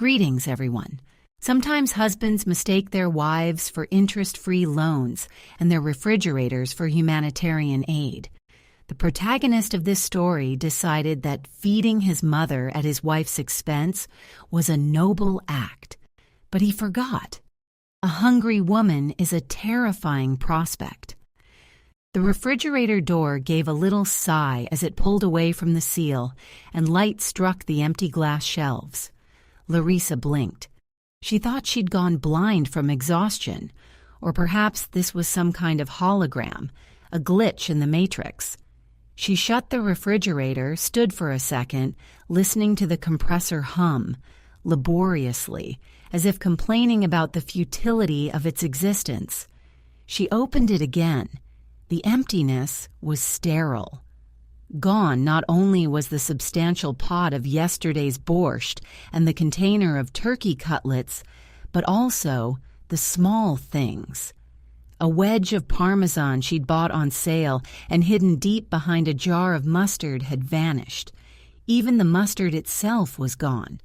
Greetings, everyone. Sometimes husbands mistake their wives for interest-free loans and their refrigerators for humanitarian aid. The protagonist of this story decided that feeding his mother at his wife's expense was a noble act. But he forgot. A hungry woman is a terrifying prospect. The refrigerator door gave a little sigh as it pulled away from the seal, and light struck the empty glass shelves. Larissa blinked. She thought she'd gone blind from exhaustion, or perhaps this was some kind of hologram, a glitch in the matrix. She shut the refrigerator, stood for a second, listening to the compressor hum, laboriously, as if complaining about the futility of its existence. She opened it again. The emptiness was sterile. Gone not only was the substantial pot of yesterday's borscht and the container of turkey cutlets, but also the small things. A wedge of Parmesan she'd bought on sale and hidden deep behind a jar of mustard had vanished. Even the mustard itself was gone.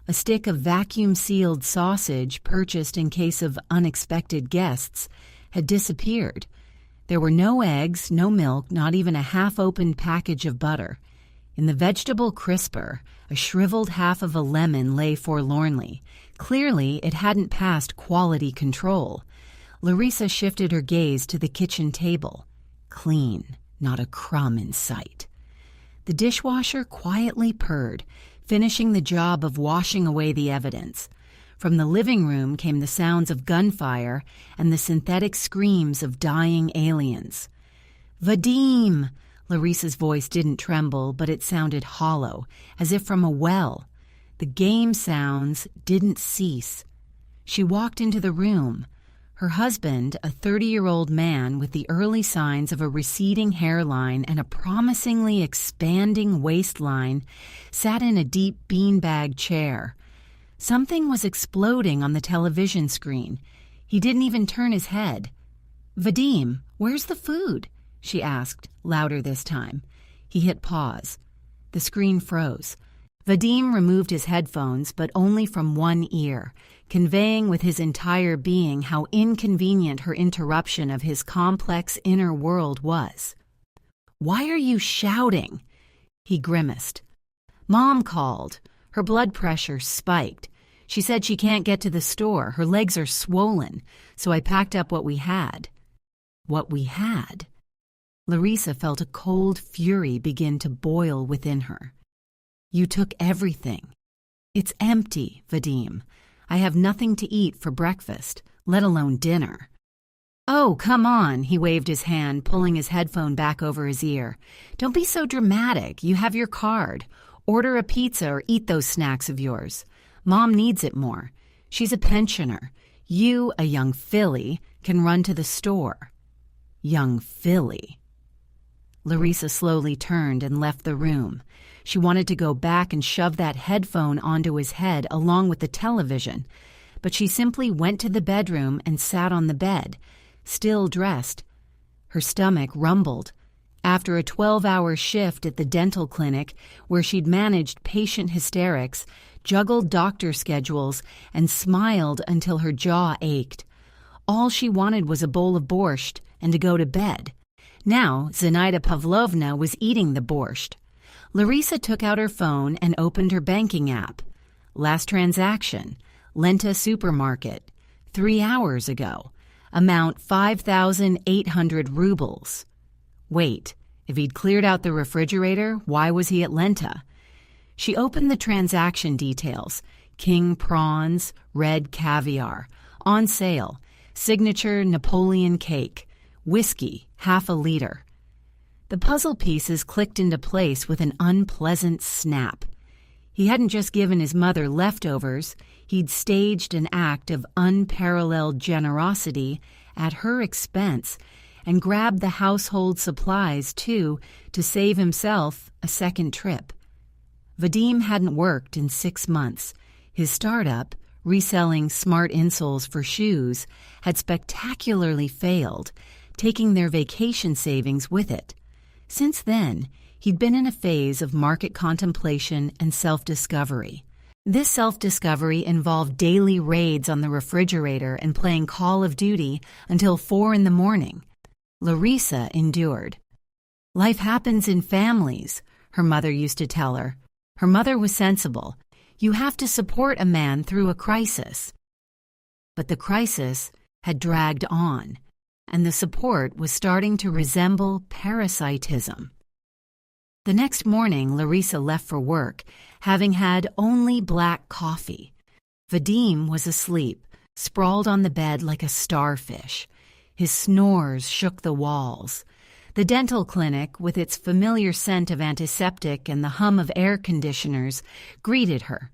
A stick of vacuum-sealed sausage purchased in case of unexpected guests had disappeared. There were no eggs, no milk, not even a half-opened package of butter. In the vegetable crisper, a shriveled half of a lemon lay forlornly. Clearly, it hadn't passed quality control. Larissa shifted her gaze to the kitchen table. Clean, not a crumb in sight. The dishwasher quietly purred, finishing the job of washing away the evidence. From the living room came the sounds of gunfire and the synthetic screams of dying aliens. "Vadim!" Larissa's voice didn't tremble, but it sounded hollow, as if from a well. The game sounds didn't cease. She walked into the room. Her husband, a 30-year-old man with the early signs of a receding hairline and a promisingly expanding waistline, sat in a deep beanbag chair. Something was exploding on the television screen. He didn't even turn his head. "Vadim, where's the food?" she asked, louder this time. He hit pause. The screen froze. Vadim removed his headphones, but only from one ear, conveying with his entire being how inconvenient her interruption of his complex inner world was. "Why are you shouting?" He grimaced. "Mom called. Her blood pressure spiked. She said she can't get to the store. Her legs are swollen, so I packed up what we had." What we had? Larissa felt a cold fury begin to boil within her. "You took everything." "It's empty, Vadim. I have nothing to eat for breakfast, let alone dinner." "Oh, come on," he waved his hand, pulling his headphone back over his ear. "Don't be so dramatic. You have your card. Order a pizza or eat those snacks of yours. Mom needs it more. She's a pensioner. You, a young filly, can run to the store." Young filly. Larissa slowly turned and left the room. She wanted to go back and shove that headphone onto his head along with the television, but she simply went to the bedroom and sat on the bed, still dressed. Her stomach rumbled. After a 12-hour shift at the dental clinic, where she'd managed patient hysterics, juggled doctor schedules, and smiled until her jaw ached, all she wanted was a bowl of borscht and to go to bed. Now, Zenaida Pavlovna was eating the borscht. Larissa took out her phone and opened her banking app. Last transaction, Lenta Supermarket, 3 hours ago. Amount 5,800 rubles. Wait, if he'd cleared out the refrigerator, why was he at Lenta? She opened the transaction details. King prawns, red caviar, on sale, signature Napoleon cake, whiskey, half a liter. The puzzle pieces clicked into place with an unpleasant snap. He hadn't just given his mother leftovers, he'd staged an act of unparalleled generosity at her expense and grabbed the household supplies, too, to save himself a second trip. Vadim hadn't worked in 6 months. His startup, reselling smart insoles for shoes, had spectacularly failed, taking their vacation savings with it. Since then, he'd been in a phase of market contemplation and self-discovery. This self-discovery involved daily raids on the refrigerator and playing Call of Duty until 4 in the morning. Larissa endured. "Life happens in families," her mother used to tell her. Her mother was sensible. You have to support a man through a crisis. But the crisis had dragged on, and the support was starting to resemble parasitism. The next morning, Larissa left for work, having had only black coffee. Vadim was asleep, sprawled on the bed like a starfish. His snores shook the walls. The dental clinic, with its familiar scent of antiseptic and the hum of air conditioners, greeted her.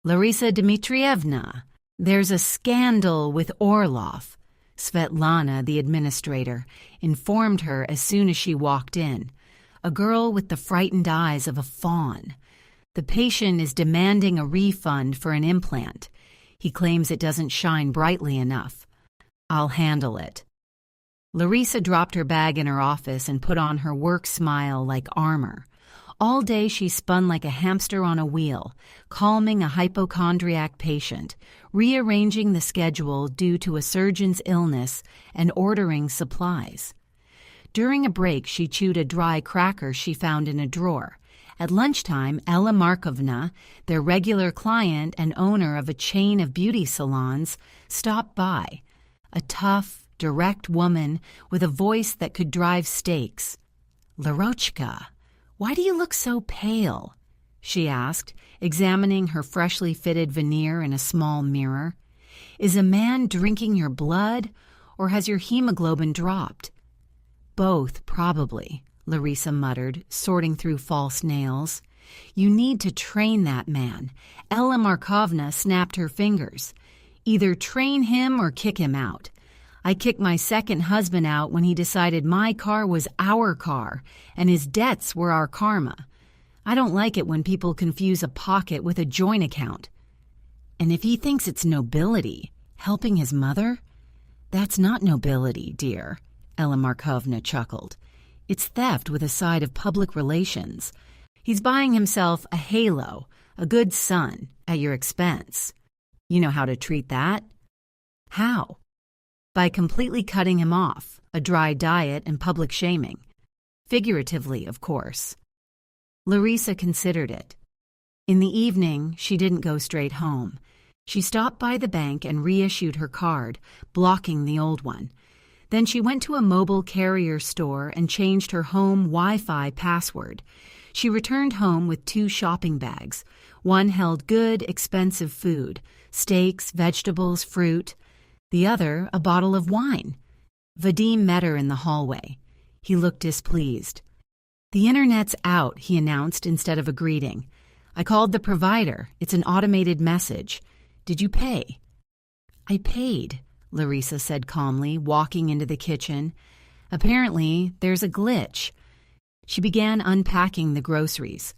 "Larissa Dmitrievna, there's a scandal with Orlov," Svetlana, the administrator, informed her as soon as she walked in. A girl with the frightened eyes of a fawn. "The patient is demanding a refund for an implant. He claims it doesn't shine brightly enough. I'll handle it." Larissa dropped her bag in her office and put on her work smile like armor. All day she spun like a hamster on a wheel, calming a hypochondriac patient, rearranging the schedule due to a surgeon's illness, and ordering supplies. During a break, she chewed a dry cracker she found in a drawer. At lunchtime, Ella Markovna, their regular client and owner of a chain of beauty salons, stopped by. A tough, direct woman with a voice that could drive stakes. "Larochka, why do you look so pale?" she asked, examining her freshly fitted veneer in a small mirror. "Is a man drinking your blood, or has your hemoglobin dropped?" "Both, probably," Larissa muttered, sorting through false nails. "You need to train that man." Ella Markovna snapped her fingers. "Either train him or kick him out. I kicked my second husband out when he decided my car was our car and his debts were our karma. I don't like it when people confuse a pocket with a joint account. And if he thinks it's nobility, helping his mother? That's not nobility, dear," Ella Markovna chuckled. "It's theft with a side of public relations. He's buying himself a halo, a good son, at your expense. You know how to treat that?" "How?" "By completely cutting him off, a dry diet and public shaming. Figuratively, of course." Larissa considered it. In the evening, she didn't go straight home. She stopped by the bank and reissued her card, blocking the old one. Then she went to a mobile carrier store and changed her home Wi-Fi password. She returned home with 2 shopping bags. One held good, expensive food, steaks, vegetables, fruit. The other, a bottle of wine. Vadim met her in the hallway. He looked displeased. "The internet's out," he announced instead of a greeting. "I called the provider. It's an automated message. Did you pay?" "I paid," Larissa said calmly, walking into the kitchen. "Apparently, there's a glitch." She began unpacking the groceries.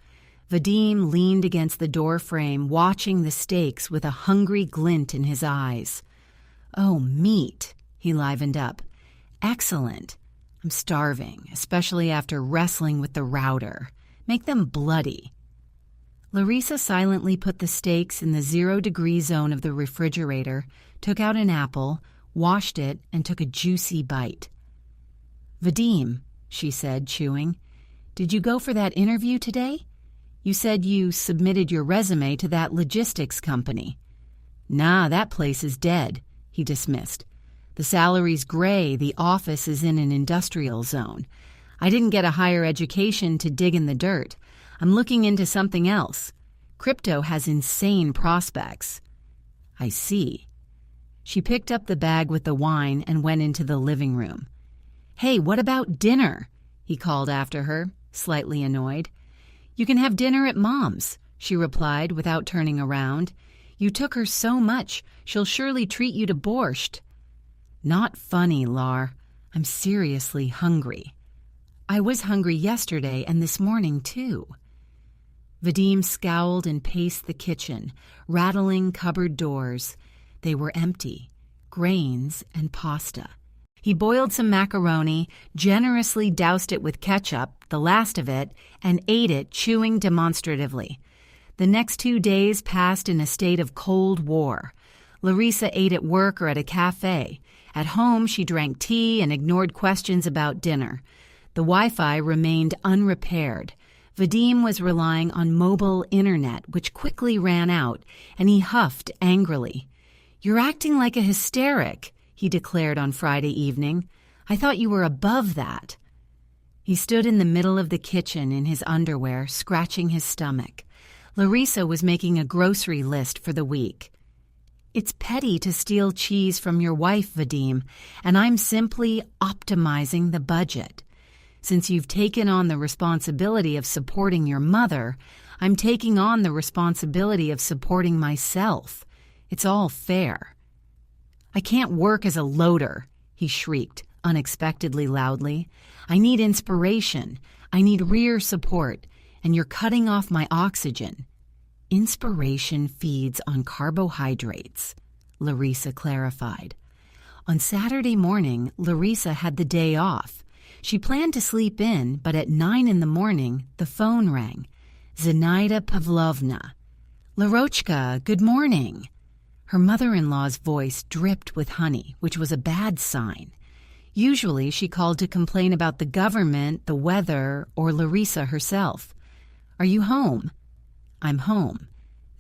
Vadim leaned against the doorframe, watching the steaks with a hungry glint in his eyes. "Oh, meat," he livened up. "Excellent. I'm starving, especially after wrestling with the router. Make them bloody." Larissa silently put the steaks in the 0-degree zone of the refrigerator, took out an apple, washed it, and took a juicy bite. "Vadim," she said, chewing, "did you go for that interview today? You said you submitted your resume to that logistics company." "Nah, that place is dead," he dismissed. "The salary's gray, the office is in an industrial zone. I didn't get a higher education to dig in the dirt. I'm looking into something else. Crypto has insane prospects." "I see." She picked up the bag with the wine and went into the living room. "Hey, what about dinner?" he called after her, slightly annoyed. "You can have dinner at Mom's," she replied without turning around. "You took her so much, she'll surely treat you to borscht." "Not funny, Lar. I'm seriously hungry." "I was hungry yesterday and this morning, too." Vadim scowled and paced the kitchen, rattling cupboard doors. They were empty, grains and pasta. He boiled some macaroni, generously doused it with ketchup, the last of it, and ate it, chewing demonstratively. The next 2 days passed in a state of Cold War. Larissa ate at work or at a cafe. At home, she drank tea and ignored questions about dinner. The Wi-Fi remained unrepaired. Vadim was relying on mobile internet, which quickly ran out, and he huffed angrily. "You're acting like a hysteric," he declared on Friday evening. "I thought you were above that." He stood in the middle of the kitchen in his underwear, scratching his stomach. Larissa was making a grocery list for the week. "It's petty to steal cheese from your wife, Vadim, and I'm simply optimizing the budget. Since you've taken on the responsibility of supporting your mother, I'm taking on the responsibility of supporting myself. It's all fair." "I can't work as a loader," he shrieked, unexpectedly loudly. "I need inspiration. I need rear support, and you're cutting off my oxygen." "Inspiration feeds on carbohydrates," Larissa clarified. On Saturday morning, Larissa had the day off. She planned to sleep in, but at 9 in the morning, the phone rang. Zinaida Pavlovna. "Larochka, good morning." Her mother-in-law's voice dripped with honey, which was a bad sign. Usually she called to complain about the government, the weather, or Larissa herself. "Are you home?" "I'm home."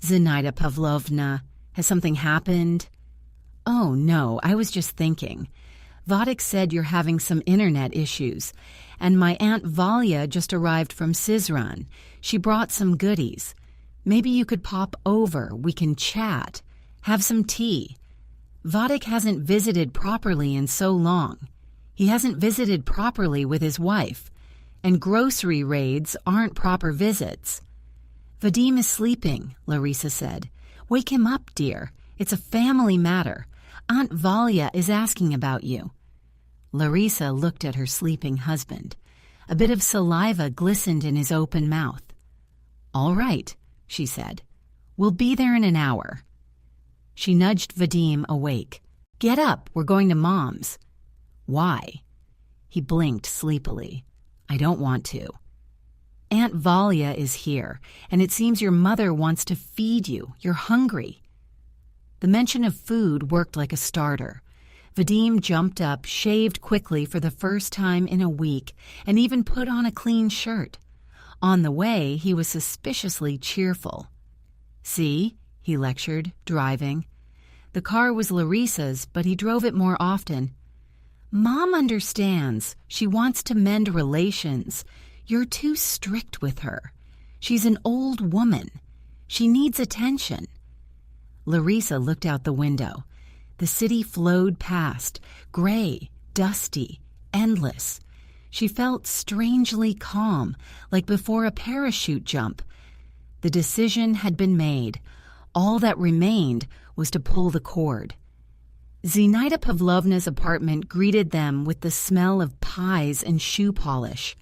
"Zinaida Pavlovna, has something happened?" "Oh, no, I was just thinking. Vadik said you're having some internet issues, and my Aunt Valya just arrived from Sizran. She brought some goodies. Maybe you could pop over, we can chat, have some tea. Vadik hasn't visited properly in so long. He hasn't visited properly with his wife, and grocery raids aren't proper visits." "Vadim is sleeping," Larissa said. "Wake him up, dear. It's a family matter. Aunt Valya is asking about you." Larissa looked at her sleeping husband. A bit of saliva glistened in his open mouth. "All right," she said. "We'll be there in an hour." She nudged Vadim awake. "Get up, we're going to Mom's." "Why?" He blinked sleepily. "I don't want to." "Aunt Valya is here, and it seems your mother wants to feed you. You're hungry." The mention of food worked like a starter. Vadim jumped up, shaved quickly for the first time in a week, and even put on a clean shirt. On the way, he was suspiciously cheerful. "See?" he lectured, driving. The car was Larissa's, but he drove it more often. "Mom understands. She wants to mend relations. You're too strict with her. She's an old woman. She needs attention." Larissa looked out the window. The city flowed past, gray, dusty, endless. She felt strangely calm, like before a parachute jump. The decision had been made. All that remained was to pull the cord. Zinaida Pavlovna's apartment greeted them with the smell of pies and shoe polish.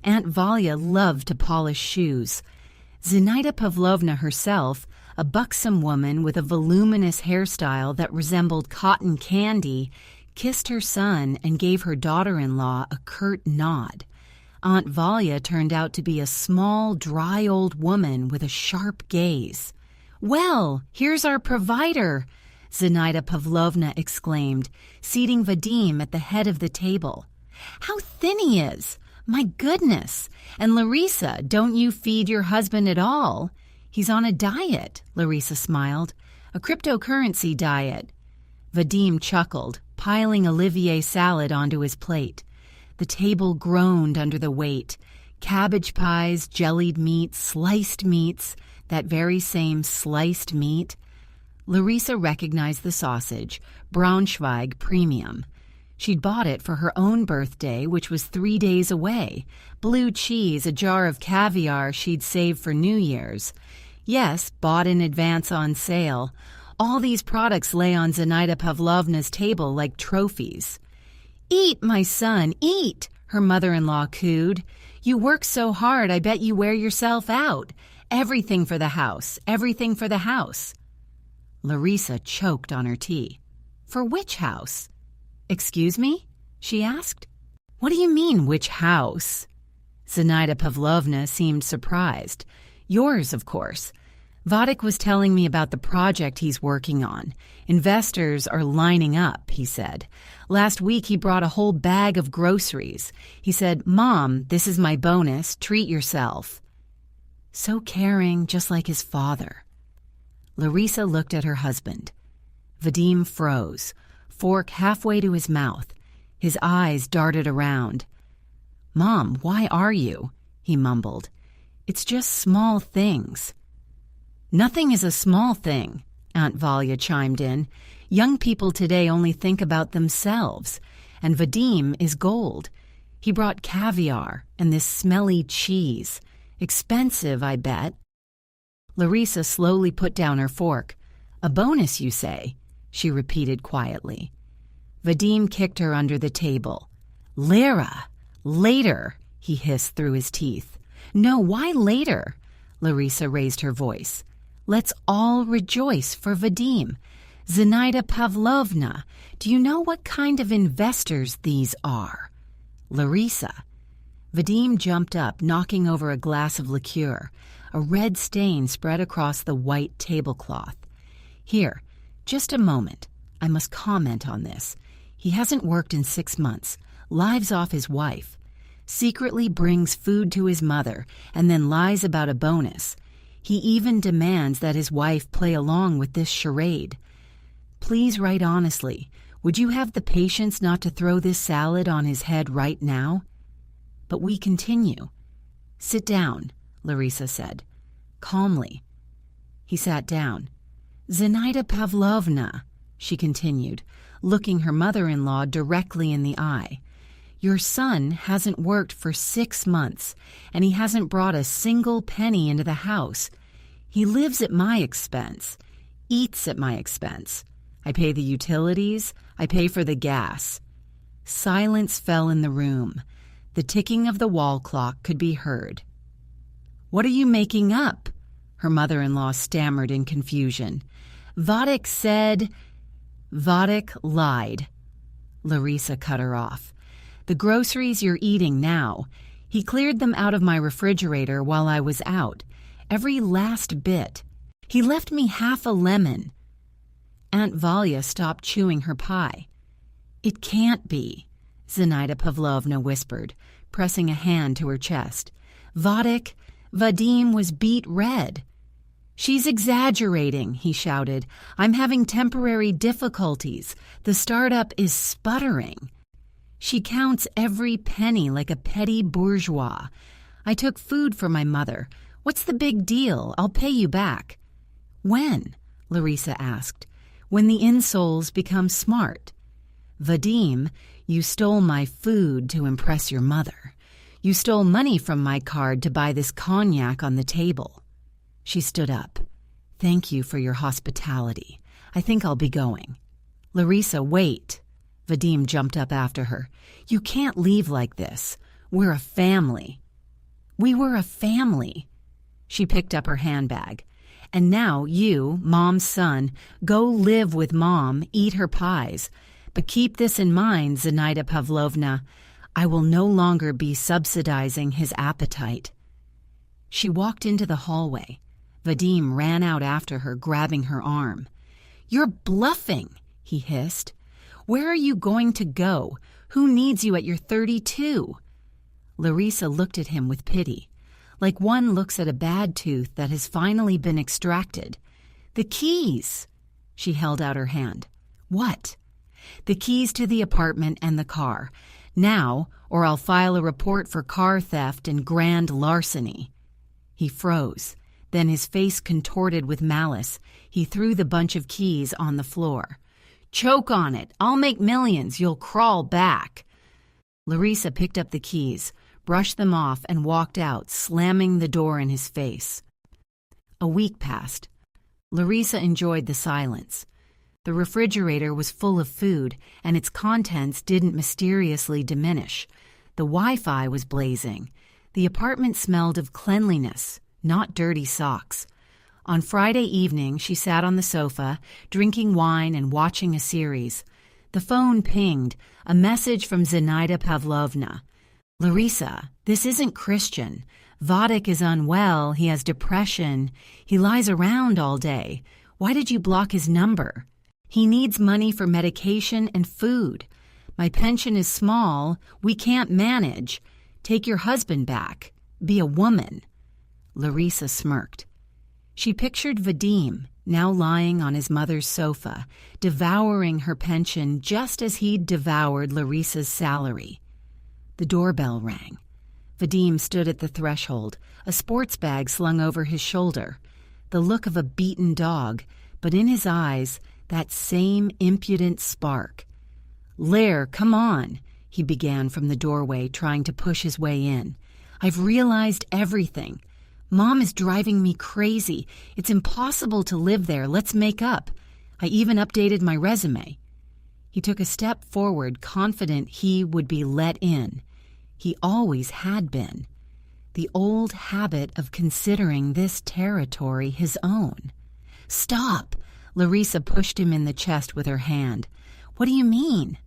Aunt Valya loved to polish shoes. Zinaida Pavlovna herself, a buxom woman with a voluminous hairstyle that resembled cotton candy, kissed her son and gave her daughter-in-law a curt nod. Aunt Valya turned out to be a small, dry old woman with a sharp gaze. "Well, here's our provider," Zinaida Pavlovna exclaimed, seating Vadim at the head of the table. "How thin he is! My goodness! And Larissa, don't you feed your husband at all?" "He's on a diet," Larissa smiled. "A cryptocurrency diet." Vadim chuckled, piling Olivier salad onto his plate. The table groaned under the weight. Cabbage pies, jellied meat, sliced meats, that very same sliced meat. Larissa recognized the sausage, Braunschweig Premium. She'd bought it for her own birthday, which was 3 days away. Blue cheese, a jar of caviar she'd saved for New Year's. Yes, bought in advance on sale. All these products lay on Zinaida Pavlovna's table like trophies. "Eat, my son, eat," her mother-in-law cooed. "You work so hard, I bet you wear yourself out. Everything for the house, everything for the house." Larissa choked on her tea. "For which house?" "Excuse me?" she asked. "What do you mean, which house?" Zinaida Pavlovna seemed surprised. "Yours, of course. Vadik was telling me about the project he's working on. Investors are lining up, he said. Last week he brought a whole bag of groceries. He said, "Mom, this is my bonus. Treat yourself." So caring, just like his father. Larissa looked at her husband. Vadim froze, fork halfway to his mouth. His eyes darted around. "Mom, why are you?" he mumbled. "It's just small things." "Nothing is a small thing," Aunt Valia chimed in. "Young people today only think about themselves, and Vadim is gold. He brought caviar and this smelly cheese. Expensive, I bet." Larissa slowly put down her fork. "A bonus, you say?" she repeated quietly. Vadim kicked her under the table. "Lyra, later," he hissed through his teeth. "No, why later?" Larissa raised her voice. "Let's all rejoice for Vadim. Zenaida Pavlovna, do you know what kind of investors these are?" "Larissa." Vadim jumped up, knocking over a glass of liqueur. A red stain spread across the white tablecloth. "Here, just a moment. I must comment on this. He hasn't worked in 6 months, lives off his wife, secretly brings food to his mother, and then lies about a bonus. He even demands that his wife play along with this charade. Please write honestly. Would you have the patience not to throw this salad on his head right now?" But we continue. "Sit down," Larissa said, calmly. He sat down. "Zenaida Pavlovna," she continued, looking her mother-in-law directly in the eye, "your son hasn't worked for 6 months, and he hasn't brought a single penny into the house. He lives at my expense, eats at my expense. I pay the utilities, I pay for the gas." Silence fell in the room. The ticking of the wall clock could be heard. "What are you making up?" her mother-in-law stammered in confusion. "Vadik said—" "Vadik lied." Larissa cut her off. "The groceries you're eating now. He cleared them out of my refrigerator while I was out. Every last bit. He left me half a lemon." Aunt Valia stopped chewing her pie. "It can't be," Zenaida Pavlovna whispered, pressing a hand to her chest. Vadim was beet red." "She's exaggerating," he shouted. "I'm having temporary difficulties. The startup is sputtering." "She counts every penny like a petty bourgeois. I took food for my mother. What's the big deal? I'll pay you back." "When?" Larissa asked. "When the insoles become smart." "Vadim, you stole my food to impress your mother. You stole money from my card to buy this cognac on the table." She stood up. "Thank you for your hospitality. I think I'll be going." "Larissa, wait." Vadim jumped up after her. "You can't leave like this. We're a family." "We were a family." She picked up her handbag. "And now you, Mom's son, go live with Mom, eat her pies. But keep this in mind, Zenaida Pavlovna. I will no longer be subsidizing his appetite." She walked into the hallway. Vadim ran out after her, grabbing her arm. "You're bluffing," he hissed. "Where are you going to go? Who needs you at your 32? Larissa looked at him with pity, like one looks at a bad tooth that has finally been extracted. "The keys!" She held out her hand. "What?" "The keys to the apartment and the car. Now, or I'll file a report for car theft and grand larceny." He froze. Then his face contorted with malice. He threw the bunch of keys on the floor. "Choke on it. I'll make millions. You'll crawl back." Larissa picked up the keys, brushed them off, and walked out, slamming the door in his face. A week passed. Larissa enjoyed the silence. The refrigerator was full of food, and its contents didn't mysteriously diminish. The Wi-Fi was blazing. The apartment smelled of cleanliness, not dirty socks. On Friday evening, she sat on the sofa, drinking wine and watching a series. The phone pinged, a message from Zenaida Pavlovna. "Larissa, this isn't Christian. Vadik is unwell, he has depression, he lies around all day. Why did you block his number? He needs money for medication and food. My pension is small, we can't manage. Take your husband back. Be a woman." Larissa smirked. She pictured Vadim, now lying on his mother's sofa, devouring her pension just as he'd devoured Larissa's salary. The doorbell rang. Vadim stood at the threshold, a sports bag slung over his shoulder, the look of a beaten dog, but in his eyes, that same impudent spark. "Lair, come on," he began from the doorway, trying to push his way in. "I've realized everything. Mom is driving me crazy. It's impossible to live there. Let's make up. I even updated my resume." He took a step forward, confident he would be let in. He always had been. The old habit of considering this territory his own. "Stop!" Larissa pushed him in the chest with her hand. "What do you mean?"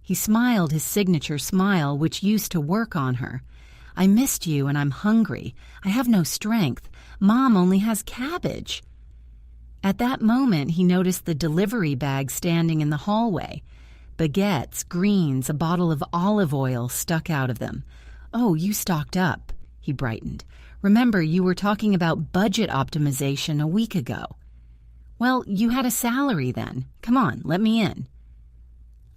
He smiled his signature smile, which used to work on her. "I missed you and I'm hungry. I have no strength. Mom only has cabbage." At that moment, he noticed the delivery bag standing in the hallway. Baguettes, greens, a bottle of olive oil stuck out of them. "Oh, you stocked up," he brightened. "Remember, you were talking about budget optimization a week ago." "Well, you had a salary then. Come on, let me in."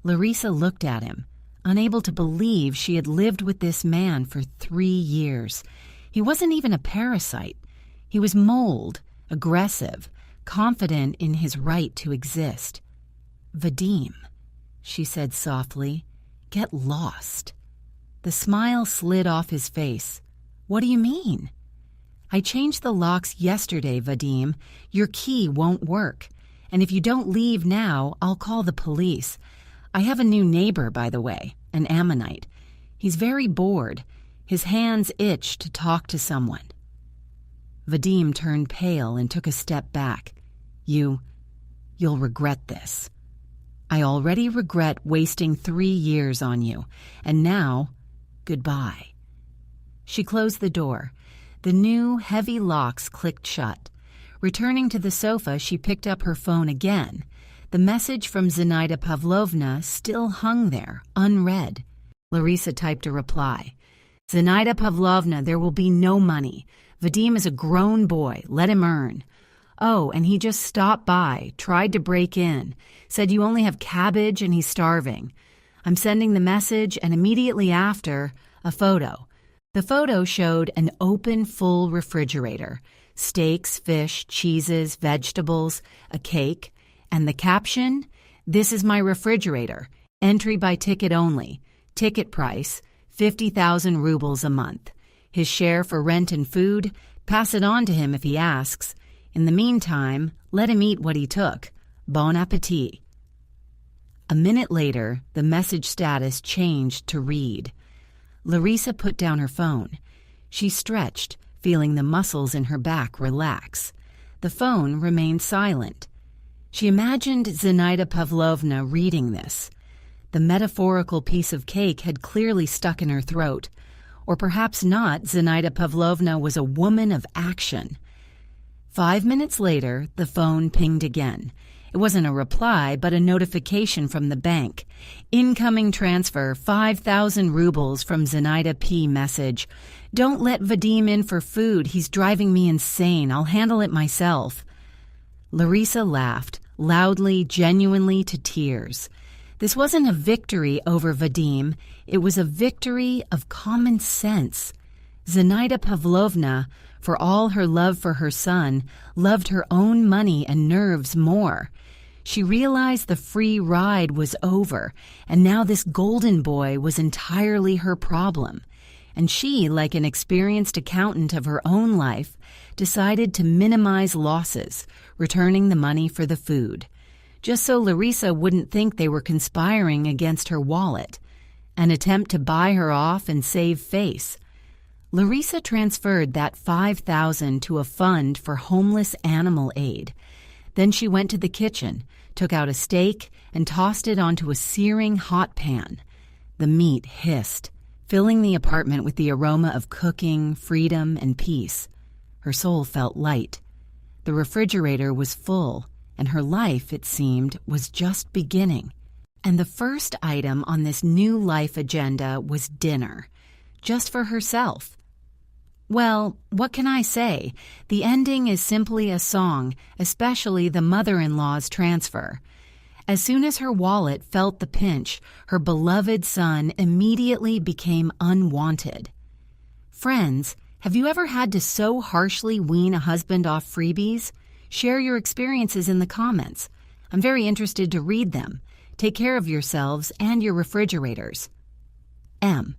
Larissa looked at him, unable to believe she had lived with this man for 3 years. He wasn't even a parasite. He was mold, aggressive, confident in his right to exist. "Vadim," she said softly, "get lost." The smile slid off his face. "What do you mean?" "I changed the locks yesterday, Vadim. Your key won't work. And if you don't leave now, I'll call the police. I have a new neighbor, by the way, an Ammonite. He's very bored. His hands itch to talk to someone." Vadim turned pale and took a step back. You'll regret this. I already regret wasting 3 years on you, and now, goodbye." She closed the door. The new, heavy locks clicked shut. Returning to the sofa, she picked up her phone again. The message from Zenaida Pavlovna still hung there, unread. Larissa typed a reply. "Zenaida Pavlovna, there will be no money. Vadim is a grown boy. Let him earn. Oh, and he just stopped by, tried to break in, said you only have cabbage and he's starving. I'm sending the message, and immediately after, a photo. The photo showed an open, full refrigerator. Steaks, fish, cheeses, vegetables, a cake. And the caption, 'This is my refrigerator. Entry by ticket only. Ticket price, 50,000 rubles a month. His share for rent and food, pass it on to him if he asks. In the meantime, let him eat what he took. Bon appétit.'" A minute later, the message status changed to read. Larissa put down her phone. She stretched, feeling the muscles in her back relax. The phone remained silent. She imagined Zenaida Pavlovna reading this. The metaphorical piece of cake had clearly stuck in her throat. Or perhaps not, Zenaida Pavlovna was a woman of action. 5 minutes later, the phone pinged again. It wasn't a reply, but a notification from the bank. "Incoming transfer, 5,000 rubles from Zenaida P. Message. Don't let Vadim in for food. He's driving me insane. I'll handle it myself." Larissa laughed, loudly, genuinely to tears. This wasn't a victory over Vadim. It was a victory of common sense. Zenaida Pavlovna, for all her love for her son, loved her own money and nerves more. She realized the free ride was over, and now this golden boy was entirely her problem. And she, like an experienced accountant of her own life, decided to minimize losses, returning the money for the food, just so Larissa wouldn't think they were conspiring against her wallet, an attempt to buy her off and save face. Larissa transferred that 5,000 to a fund for homeless animal aid. Then she went to the kitchen, took out a steak, and tossed it onto a searing hot pan. The meat hissed. filling the apartment with the aroma of cooking, freedom, and peace. Her soul felt light. The refrigerator was full, and her life, it seemed, was just beginning. And the first item on this new life agenda was dinner, just for herself. Well, what can I say? The ending is simply a song, especially the mother-in-law's transfer. As soon as her wallet felt the pinch, her beloved son immediately became unwanted. Friends, have you ever had to so harshly wean a husband off freebies? Share your experiences in the comments. I'm very interested to read them. Take care of yourselves and your refrigerators. M.